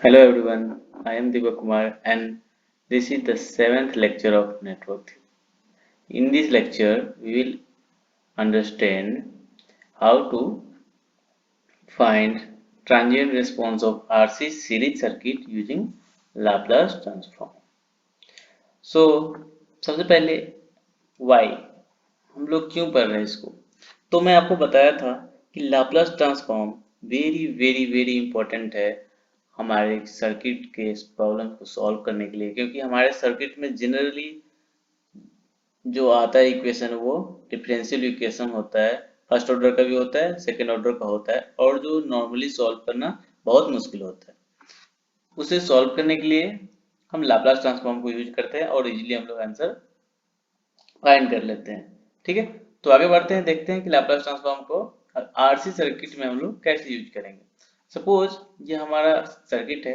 Hello everyone, I am Deepak Kumar and this is the 7th lecture of network theory. In this lecture, we will understand how to find transient response of RC series circuit using Laplace transform. So, सबसे पहले why हम लोग क्यों पढ़ रहे हैं इसको, तो मैं आपको बताया था कि Laplace transform very very very important है हमारे सर्किट के प्रॉब्लम को सॉल्व करने के लिए, क्योंकि हमारे सर्किट में जनरली जो आता है इक्वेशन वो डिफरेंशियल इक्वेशन होता है। फर्स्ट ऑर्डर का भी होता है, सेकंड ऑर्डर का होता है, और जो नॉर्मली सॉल्व करना बहुत मुश्किल होता है। उसे सॉल्व करने के लिए हम लाप्लास ट्रांसफॉर्म को यूज करते हैं और इजीली हम लोग आंसर फाइंड कर लेते हैं। ठीक है, तो आगे बढ़ते हैं, देखते हैं कि लाप्लास ट्रांसफॉर्म को आरसी सर्किट में हम लोग कैसे यूज करेंगे। सपोज ये हमारा सर्किट है,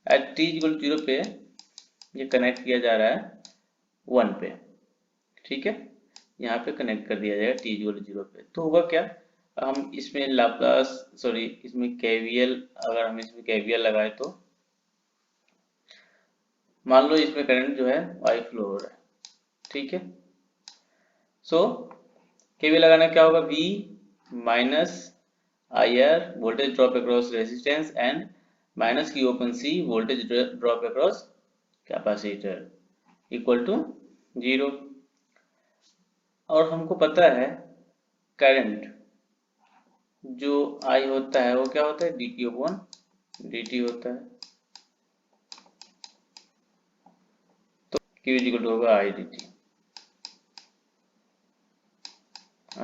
एट टी इक्वल 0 पे ये कनेक्ट किया जा रहा है 1 पे। ठीक है, यहाँ पे कनेक्ट कर दिया जाएगा टी इक्वल 0 पे। तो होगा क्या, हम इसमें लाप्लास इसमें केवीएल, अगर हम इसमें केवीएल लगाए तो मान लो इसमें करंट जो है वाई फ्लो हो रहा है। ठीक है, सो केवीएल लगाना क्या होगा, V minus I R voltage drop across resistance and minus Q upon C voltage drop across capacitor equal to 0। और हमको पता है करंट जो I होता है वो क्या होता है, dt अपॉन dt होता है। तो Q इक्वल टू होगा I dt।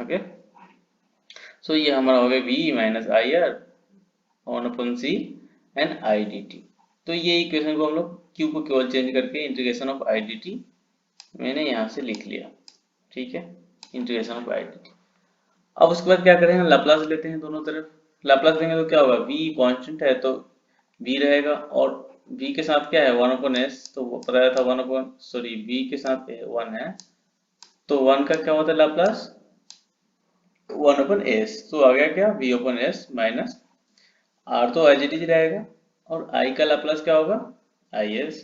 ओके, सो ये हमारा हो गया V minus I R on upon C and I D T. तो ये इक्वेशन को हम लोग Q को केवल चेंज करके integration of I D T मैंने यहाँ से लिख लिया। ठीक है, integration of I D T. अब उसके बाद क्या करेंगे, लाप्लास लेते हैं दोनों तरफ। लाप्लास लेंगे तो क्या होगा, V कांस्टेंट है तो V रहेगा, और V के साथ क्या है 1/s, तो वो बताया था V के साथ 1 है, तो 1 का क्या होता है लाप्लास 1/s। तो आ गया क्या, V/s माइनस R तो एज इट इज रहेगा, और I का लाप्लास क्या होगा IS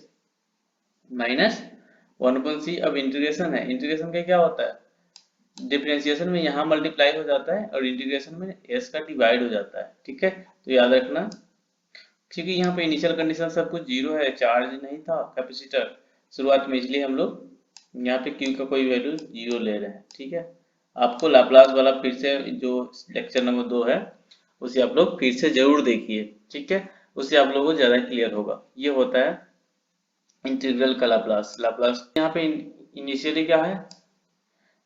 माइनस 1/c। अब इंटीग्रेशन है, इंटीग्रेशन का क्या होता है, डिफरेंशिएशन में यहाँ मल्टीप्लाई हो जाता है और इंटीग्रेशन में s का डिवाइड हो जाता है। ठीक है, तो याद रखना, क्योंकि यहाँ पे इनिशियल कंडीशन सब कुछ जीरो है, चार्ज नहीं था कैपेसिटर शुरुआत में, इसलिए हम लोग यहाँ पे Q का कोई वैल्यू जीरो ले रहे हैं। ठीक है, आपको लाप्लास वाला फिर से जो लेक्चर नंबर 2 है उसे आप लोग फिर से जरूर देखिए। ठीक है, उससे आप लोगों को ज्यादा क्लियर होगा। ये होता है इंटीग्रल का लाप्लास। लाप्लास यहाँ पे इनिशियली क्या है,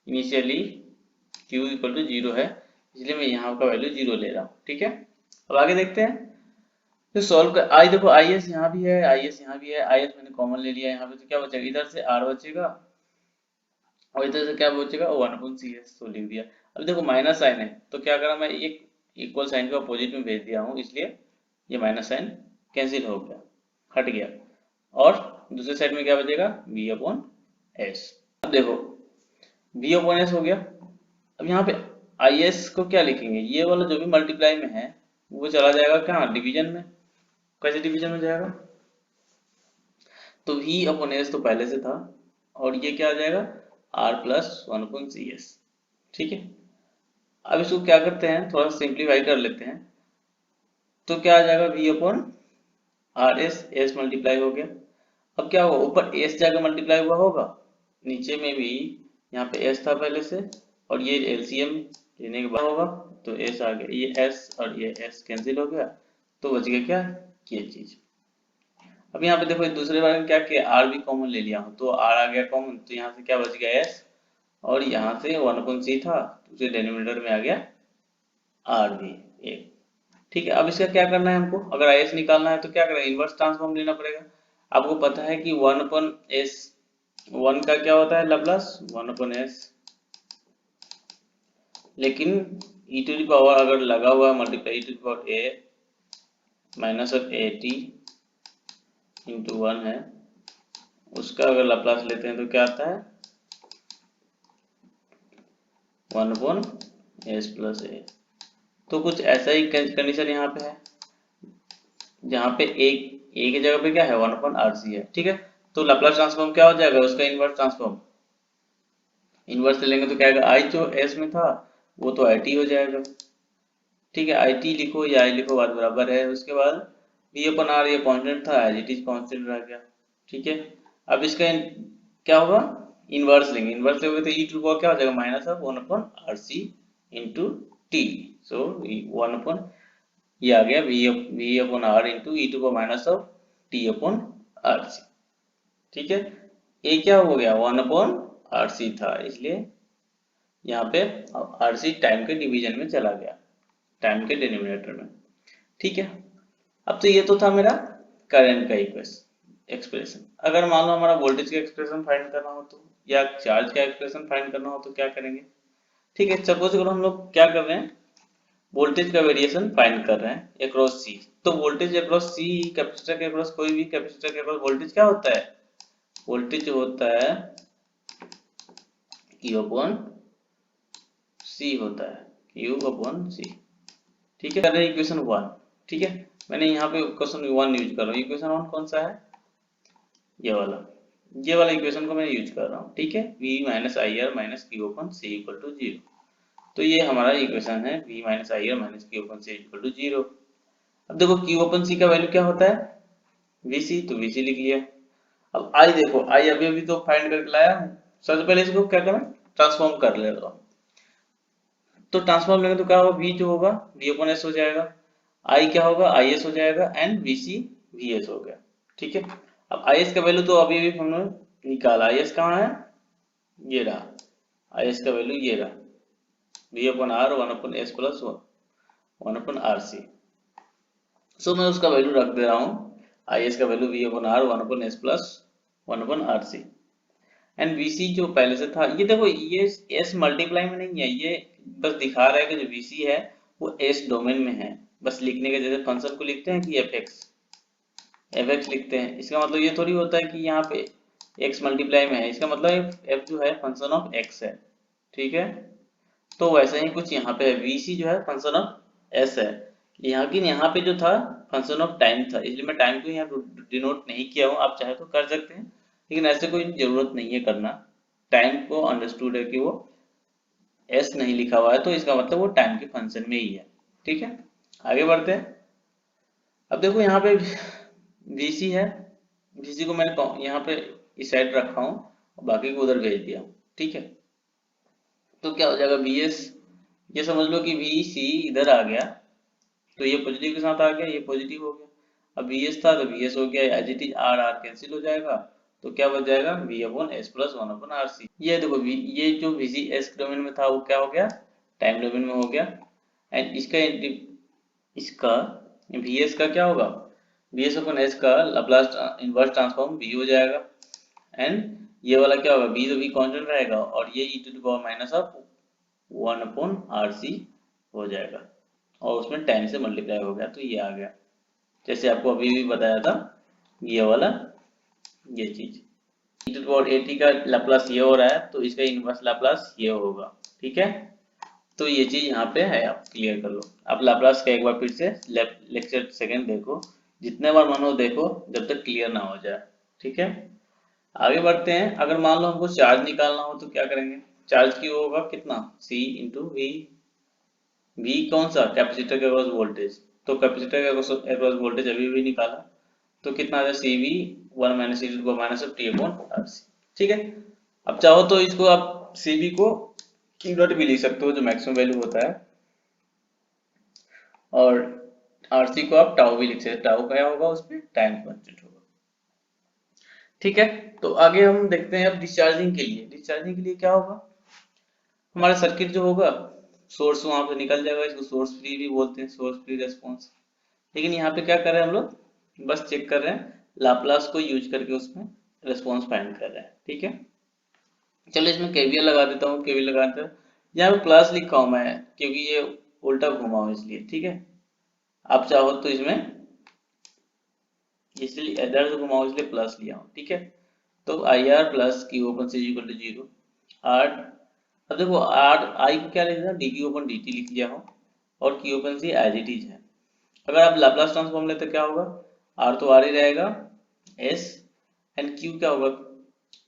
इनिशियली Q इक्वल टू 0 है, इसलिए मैं यहाँ का वैल्यू 0 ले रहा हूँ। ठीक है, अब आगे देखते हैं। तो सॉल्व कर आई, देखो आई एस यहाँ भी है, आई एस यहाँ भी है, आई एस मैंने कॉमन ले लिया यहाँ पे, तो क्या बचेगा, इधर से आर बचेगा और इधर से क्या बचेगा 1/cs, तो लिख दिया। अब देखो माइनस साइन है, तो क्या करा, मैं एक इक्वल साइन को अपोजिट में भेज दिया हूँ, इसलिए ये माइनस साइन कैंसिल हो गया, हट गया, और दूसरे साइड में क्या बचेगा V/s। अब देखो V/s हो गया। अब यहाँ पे IS को क्या लिखेंगे, ये वाला जो भी मल्टीप्लाई में है वो चला जाएगा क्या डिवीजन में। कैसे डिवीजन में जाएगा, तो V/s तो पहले से था, और ये क्या आ जाएगा R+1/cs। ठीक है, अब इसको क्या करते हैं, थोड़ा सिंप्लीफाई कर लेते हैं, तो क्या आ जाएगा V/RS, S मल्टीप्लाई हो गया। अब क्या होगा, ऊपर S जाकर मल्टीप्लाई हुआ होगा, नीचे में भी यहाँ पे S था पहले से, और ये LCM लेने के बाद होगा तो S आ गया, ये S और ये S कैंसिल हो गया, तो बच गया क्या, ये चीज। अब यहाँ पे देखो दूसरे बार में क्या किया, R भी कॉमन ले लिया हूँ, तो R आ गया कॉमन, तो यहाँ से क्या बच गया S, और यहाँ से 1/c था तो उसे डिनोमिनेटर में आ गया R भी एक। ठीक है, अब इसका क्या करना है हमको, अगर IS निकालना है तो क्या करें, इनवर्स ट्रांसफॉर्म लेना पड़ेगा। आपको पता है कि 1/s, 1 का क्या होता है लाप्लास 1/s, लेकिन e टू द पावर अगर लगा हुआ multiply e to the power a minus of at into 1 है, उसका अगर लाप्लास लेते हैं तो क्या आता है 1/s प्लस a। तो कुछ ऐसा ही कंडीशन यहाँ पे है, जहाँ पे एक ए की जगह पे क्या है 1/RC है, ठीक है। तो लाप्लास ट्रांसफॉर्म क्या हो जाएगा, उसका इनवर्स ट्रांसफॉर्म, इनवर्स ले लेंगे तो क्या आएगा, आई जो एस में था वो तो आई टी हो जाएगा, ठीक है। आई टी लिखो या आई लिखो बात बराबर है। उसके बाद बी अपन आर, ये कांस्टेंट था, एज इट इज कांस्टेंट रह गया, ठीक है। अब इसका क्या होगा, इनवर्स लेंगे, इनवर्स लेंगे तो ई टू पावर क्या हो जाएगा, minus of 1/RC into t. So 1 ये आ गया V upon R into e to power minus of t upon R C, ठीक है। ये क्या हो गया 1/RC था, इसलिए यहाँ पे RC टाइम के डिवीजन में चला गया, टाइम के डिनोमिनेटर में, ठीक है। अब तो ये तो था मेरा करंट का एक्सप्रेशन। अगर मान लो हमारा वोल्टेज का एक्सप्रेशन फाइंड करना हो तो, या चार्ज का एक्सप्रेशन फाइंड करना हो तो क्या करेंगे, ठीक है। सपोज करो हम लोग क्या कर रहे हैं, वोल्टेज का वेरिएशन फाइंड कर रहे हैं अक्रॉस सी। तो वोल्टेज अक्रॉस सी, कैपेसिटर के अक्रॉस, कोई भी कैपेसिटर के अक्रॉस वोल्टेज क्या होता है, वोल्टेज होता है Q अपॉन सी होता है, Q अपॉन सी, ठीक है। कर रहे हैं इक्वेशन 1, ठीक है। मैंने यहाँ पे क्वेश्चन 1 यूज कर रहा हूँ। इक्वेशन 1 कौन सा है, ये वाला इक्वेशन को मैं यूज कर रहा हूँ, ठीक है। V minus I R minus Q upon C equal to 0। तो ये हमारा इक्वेशन है V minus I R minus Q upon C equal to 0। अब देखो Q अपन सी का वैल्यू क्या होता है, VC, तो VC लिख लिया। अब I देखो, I अभी अभी तो फाइंड करके लाया हूँ, सबसे पहले इसको क्या करना, ट्रांसफॉर्म कर ले रहा हूँ। तो ट्रांसफॉर्म लेंगे तो क्या होगा, V जो होगा V अपन S हो जाएगा, I क्या होगा IS हो जाएगा, एंड VC VS हो गया, ठीक है। अब IS का वैल्यू तो अभी अभी हमने निकाला, IS कहाँ है, ये रहा, IS का वैल्यू ये रहा, V अपन R 1/S प्लस 1/RC। सो मैं उसका वैल्यू रख दे रहा हूँ, IS का value V upon R 1/S plus 1/RC, and VC जो पहले से था, ये देखो ये S मल्टीप्लाई में नहीं है, ये बस दिखा रहा है कि जो VC है वो S डोमेन में है, बस लिखने के जैसे फंक्शन को लिखते हैं कि fx लिखते हैं, इसका मतलब ये थोड़ी होता है कि यहाँ पे x मल्टीप्लाई में है, इसका मतलब f जो है फंक्शन ऑफ x है, ठीक है। तो वैसे ही कुछ यहाँ पे है, VC जो है फंक्शन ऑफ s है, यहाँ पे जो था फंक्शन ऑफ टाइम था, इसलिए मैं टाइम को यहाँ डिनोट नहीं किया हूँ। आप चाहे तो कर सकते हैं, लेकिन ऐसे कोई जरूरत नहीं है करना। टाइम को अंडरस्टूड है कि वो s नहीं लिखा हुआ है, तो इसका मतलब वो टाइम के फंक्शन में ही है, ठीक है। आगे बढ़ते हैं। अब देखो यहाँ पे VC है, VC को मैंने यहाँ पे इस साइड रखा हूँ और बाकी को उधर भेज दिया, ठीक है। तो क्या हो जाएगा VS, ये समझ लो कि VC इधर आ गया, तो ये पॉजिटिव के साथ आ गया, ये पॉजिटिव हो गया। अब VS था तो VS हो गया, as it is R R cancel हो जाएगा, तो क्या बच जाएगा V upon S plus 1/RC। ये देखो ये जो VC S डोमेन में था वो क्या हो गया, टाइम डोमेन में हो गया, एंड इसका VS का क्या होगा, VS अपॉन S का लाप्लास इनवर्स ट्रांसफॉर्म V हो जाएगा, एंड ये वाला क्या होगा, V तो V कांस्टेंट रहेगा, और ये e to the power minus of 1/RC हो जाएगा, और उसमें टाइम से मल्टीप्लाई हो गया, तो ये आ गया, जैसे आपको अभी भी बताया था ये वाला, ये चीज e to the power at का लाप्लास ये हो रहा है, तो इसका इनवर्स लाप्लास ये होगा, ठीक है। तो ये चीज यहाँ पे है, आप क्लियर कर लो। आप लाप्लास का एक बार फिर से लेक्चर सेकंड देखो, जितने बार मन हो देखो, जब तक क्लियर ना हो जाए, ठीक है। आगे बढ़ते हैं। अगर मान लो हमको चार्ज निकालना हो तो क्या करेंगे, चार्ज की होगा कितना, C इंटू V कौन सा, कैपेसिटर के अक्रॉस वोल्टेज, तो कैपेसिटर के अक्रॉस वोल्टेज अभी भी निकाला, तो कितना आ जाए CV 1 minus e to the power minus of t upon RC, ठीक है। अब चाहो तो इसको आप CV को q0 भी लिख सकते हो, जो मैक्सिमम वैल्यू होता है, और RC को आप टाउ भी लिख सकते हो, टाउ क्या होगा उसमें, टाइम कांस्टेंट होगा, ठीक है। तो आगे हम देखते हैं अब डिस्चार्जिंग के लिए। डिस्चार्जिंग के लिए क्या होगा, हमारा सर्किट जो होगा, सोर्स वहां पे निकल जाएगा, इसको सोर्स फ्री भी बोलते हैं, सोर्स फ्री रेस्पॉन्स। लेकिन यहाँ पे क्या कर रहे हैं हम लोग, बस चेक कर रहे हैं, लाप्लास को यूज करके उसमें रेस्पॉन्स फाइंड कर रहे हैं, ठीक है। चलो इसमें केवीएल लगा देता हूँ, केवीएल लगाते हैं, यहाँ पे प्लस लिखा हूँ मैं क्योंकि ये उल्टा घुमा हूँ इसलिए, ठीक है। आप चाहो तो इसमें इसलिए इधर से घुमाओ इसलिए प्लस लिया हूँ, ठीक है। तो I R plus Q upon C equal to 0 R. अब देखो आर आई को क्या लिख दिया, D Q upon D T लिख लिया हूँ, और Q upon C as it is है। अगर आप लाप्लास ट्रांसफॉर्म लेते क्या होगा, आर तो आर ही रहेगा, एस एंड क्यू क्या होगा,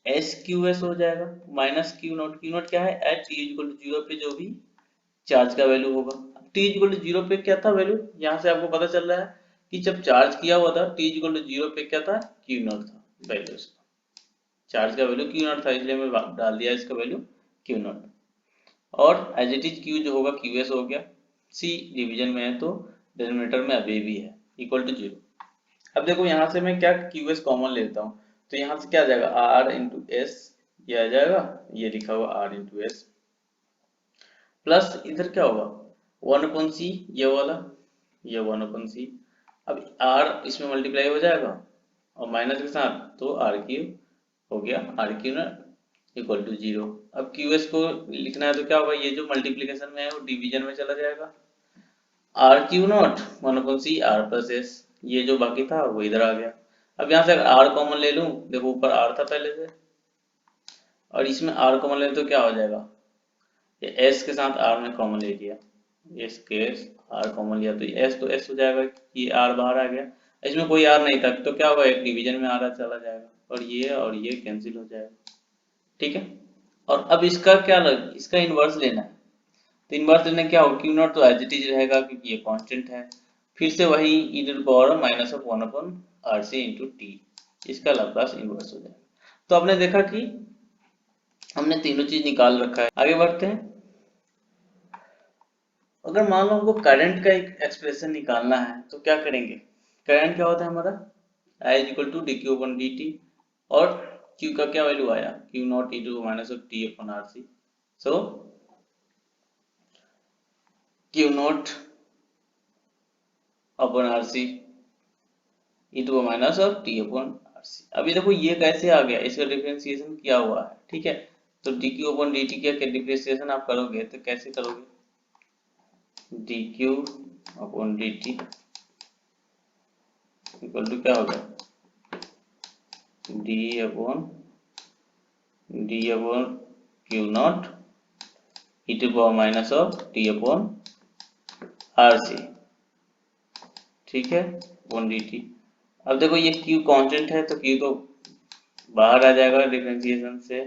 एस क्यू एस हो जाएगा, माइनस क्यू नॉट क्या है, at T equal to zero पे जो भी चार्ज का वैल्यू होगा। टी इक्वल टू जीरो पे क्या था वैल्यू, यहाँ से आपको पता चल रहा है कि जब चार्ज किया हुआ था टी इक्वल टू जीरो पे क्या था, क्यू नॉट था वैल्यू, चार्ज का वैल्यू क्यू नॉट था, इसलिए मैं डाल दिया इसका वैल्यू क्यू नॉट। और एज इट इज क्यू जो होगा क्यू एस हो गया, सी डिवीजन में है तो डिनोमिनेटर में अभी भी है इक्वल टू जीरो। अब देखो यहाँ से मैं क्या क्यू एस कॉमन लेता हूँ, तो यहाँ से क्या आ जाएगा आर इंटू एस, ये आ जाएगा, ये लिखा हुआ आर इंटू एस, प्लस इधर क्या होगा वन अपन सी, ये वाला, ये वन अपन सी। अब आर इसमें मल्टीप्लाई हो जाएगा और माइनस के साथ तो आर क्यूब हो गया, आर क्यू ना इक्वल टू जीरो। अब क्यू एस को लिखना है तो क्या होगा, ये जो मल्टीप्लीकेशन में है वो डिवीजन में चला जाएगा, R Q naught one upon C R plus S, ये जो बाकी था वो इधर आ गया। अब यहाँ से अगर आर कॉमन ले लूं, देखो ऊपर आर था पहले से, और इसमें आर कॉमन ले तो क्या हो जाएगा, ये एस के साथ आर में कॉमन ले लिया, एस के आर कॉमन लिया तो एस हो जाएगा, ये आर बाहर आ गया, इसमें कोई आर नहीं था तो क्या होगा, एक डिवीजन में आ रहा चला जाएगा और ये कैंसिल हो जाएगा, ठीक है। और अब इसका क्या लग, इसका इन्वर्स लेना है, तो इन्वर्स लेने क्या होगा, क्यू नॉट तो एज इट इज रहेगा क्योंकि ये कांस्टेंट है, फिर से वही e to the power minus of one upon R C into t, इसका लाप्लास इन्वर्स हो जाएगा। तो आपने देखा कि हमने तीनों चीज निकाल रखा है। आगे बढ़ते हैं, अगर मान लो हमको करंट का एक एक्सप्रेशन निकालना है तो क्या करेंगे, करंट क्या होता है हमारा, i is equal to d Q upon D t, और क्यू का क्या वैल्यू आया, q not E to minus of t upon R C, so q not upon R C e to minus of t upon R C. अभी देखो ये कैसे आ गया, इसका डिफरेंशिएशन किया हुआ है, ठीक है। तो D Q upon D T का डिफरेंशिएशन आप करोगे तो कैसे करोगे, D Q upon D T equal to क्या होगा, D upon Q not E to power minus of T upon R C, ठीक है, वन डी टी। अब देखो ये क्यू कांस्टेंट है तो क्यू तो बाहर आ जाएगा डिफरेंशिएशन से।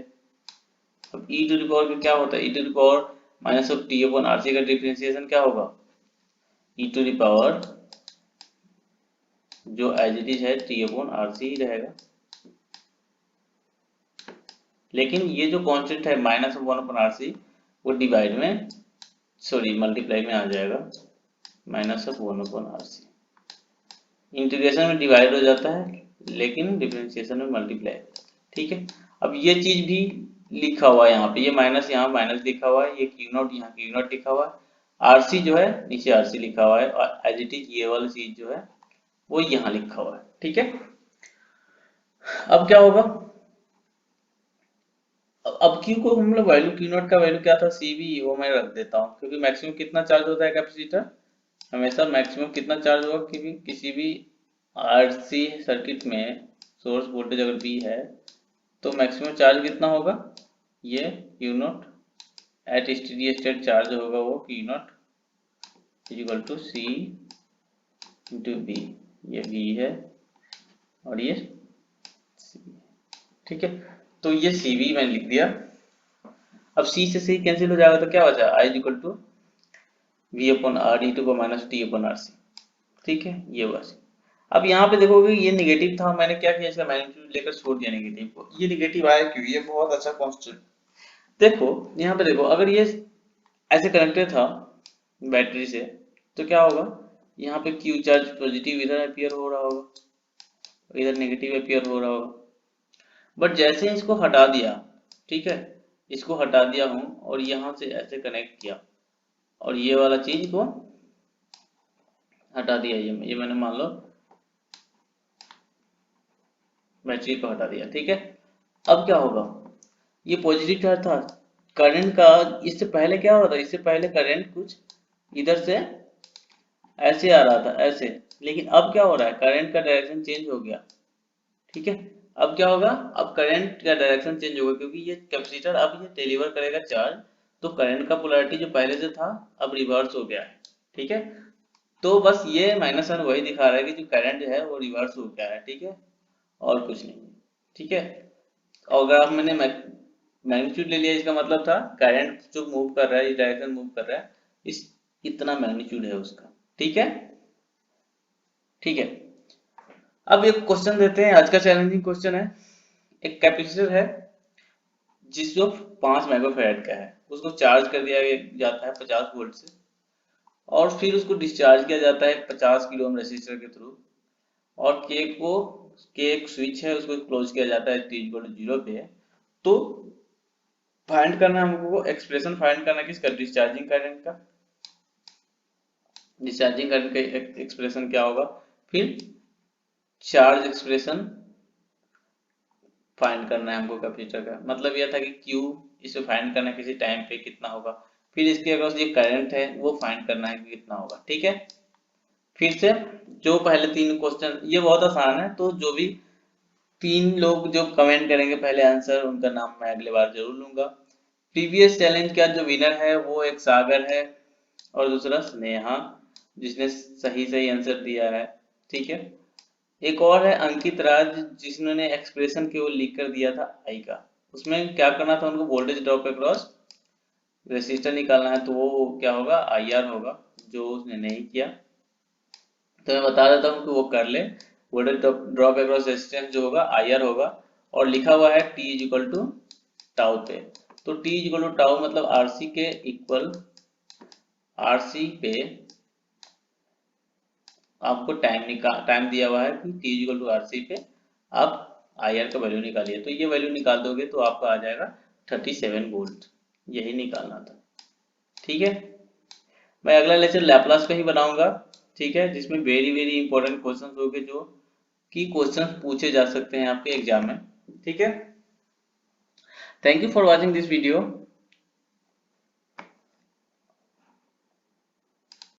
अब ई टू द पावर का क्या होता है, e to the power minus of T upon R C का डिफरेंशिएशन क्या होगा, ई टू द पावर जो एज इट इज है टी अपॉन आर सी ही रहेगा, लेकिन ये जो कांस्टेंट है minus of one upon R C वो डिवाइड में, सॉरी मल्टीप्लाई में आ जाएगा, minus of one upon R C, integration में डिवाइड हो जाता है लेकिन डिफरेंशिएशन में मल्टीप्लाई हो जाता है, ठीक है। अब ये चीज भी लिखा हुआ है यहाँ पे, ये माइनस यहाँ माइनस लिखा हुआ है, ये क्यू नॉट यहाँ क्यू नॉट लिखा हुआ है, आरसी जो है नीचे आरसी लिखा हुआ है, और एज इट इज ये वाली चीज जो है वो यहाँ लिखा हुआ है, ठीक है। अब क्या होगा, अब क्यू को हम लोग वैल्यू, क्यू नॉट का वैल्यू क्या था, सी बी, वो मैं रख देता हूँ क्योंकि मैक्सिमम कितना चार्ज होता है कैपेसिटर, हमेशा मैक्सिमम कितना चार्ज होगा कि भी किसी भी आरसी सर्किट में सोर्स वोल्टेज अगर बी है तो मैक्सिमम चार्ज कितना होगा, ये Q naught at steady state charge होगा वो Q naught is equal to C into B, ये बी है और ये सी, ठीक है। तो ये सी बी मैंने लिख दिया। अब सी से सी कैंसिल हो जाएगा तो क्या बचा, i is equal to V upon R e to को minus t upon R C, ठीक है, ये बस। अब यहाँ पे देखोगे ये नेगेटिव था, मैंने क्या किया, इसका मैग्नीट्यूड लेकर छोड़ दिया नेगेटिव को, ये नेगेटिव आया क्यों, ये बहुत अच्छा कांस्टेंट। देखो यहाँ पे देखो, अगर ये ऐसे कनेक्टेड था बैटरी से तो क्या होगा, यहाँ पे क्यू चार्ज पॉजिटिव इधर अपीयर हो रहा होगा, इधर नेगेटिव अपीयर हो रहा होगा, बट जैसे इसको हटा दिया, ठीक है, इसको हटा दिया हूँ और यहाँ से ऐसे कनेक्ट किया और ये वाला चीज को हटा दिया, ये मैंने मान लो बैटरी को हटा दिया, ठीक है। अब क्या होगा, ये पॉजिटिव चार्ज था करंट का, इससे पहले क्या हो रहा था, इससे पहले करंट कुछ इधर से ऐसे आ रहा था ऐसे, लेकिन अब क्या हो रहा है, करंट का डायरेक्शन चेंज हो गया, ठीक है। अब क्या होगा, अब करंट का डायरेक्शन चेंज होगा क्योंकि ये कैपेसिटर अब ये डिलीवर करेगा चार्ज, तो करंट का पोलैरिटी जो पहले से था अब रिवर्स हो गया है, ठीक है। तो बस ये -1 वही दिखा रहा है कि जो करंट है वो रिवर्स हो गया है, ठीक है, और कुछ नहीं, ठीक है। और अगर आप मैंने मैग्नीट्यूड ले लिया, इसका मतलब था करंट जो मूव कर रहा है, इस डायरेक्शन मूव कर रहा है, इस इतना मैग्नीट्यूड है उसका, ठीक है, ठीक है। अब एक क्वेश्चन देते हैं, आज का चैलेंजिंग क्वेश्चन है। एक कैपेसिटर है जिसको 5 माइक्रोफैराड का है, उसको चार्ज कर दिया जाता है 50 वोल्ट से, और फिर उसको डिस्चार्ज किया जाता है 50 किलो ओम रेसिस्टर के थ्रू, और के एक स्विच है उसको क्लोज किया जाता है t इक्वल टू 0 पे। तो फाइंड करना है हमको, एक्सप्रेशन फाइंड करना है किसका, डिस्चार्जिंग करंट का। डिस्चार्जिंग करंट का एक्सप्रेशन क्या होगा, फिर चार्ज एक्सप्रेशन फाइंड करना है हमको कैपेसिटर का। मतलब यह था कि Q इसे फाइंड करना है किसी टाइम पे कितना होगा, फिर इसके अक्रॉस ये करंट है वो फाइंड करना है कि कितना होगा, ठीक है। फिर से जो पहले 3 क्वेश्चन, ये बहुत आसान है, तो जो भी 3 लोग जो कमेंट करेंगे पहले आंसर, उनका नाम मैं अगले बार जरूर लूंगा। प्रीवियस चैलेंज का जो विनर है वो एक सागर है, और दूसरा स्नेहा, जिसने सही सही आंसर दिया है, ठीक है। एक और है अंकित राज, जिन्होंने एक्सप्रेशन केवल लिख कर दिया था आई का। उसमें क्या करना था उनको, वोल्टेज ड्रॉप अक्रॉस रेसिस्टर निकालना है, तो वो क्या होगा, आई आर होगा, जो उसने नहीं किया। तो मैं बता देता हूँ कि वो कर ले। वोल्टेज ड्रॉप अक्रॉस रेसिस्टेंस जो होगा आई आर होगा, और लिखा हुआ है T is equal to tau पे। तो T is equal to tau मतलब आरसी के इक्वल, आरसी पे आपको टाइम दिया हुआ है कि t इक्वल टू आरसी पे आप आई आर का वैल्यू निकालिए। तो ये वैल्यू निकाल दोगे तो आपका आ जाएगा 37 वोल्ट, यही निकालना था, ठीक है। मैं अगला लेक्चर लैपलास का ही बनाऊंगा, ठीक है, जिसमें वेरी वेरी इंपॉर्टेंट क्वेश्चन होंगे, जो कि क्वेश्चन पूछे जा सकते हैं आपके एग्जाम में, ठीक है। Thank you for watching this video.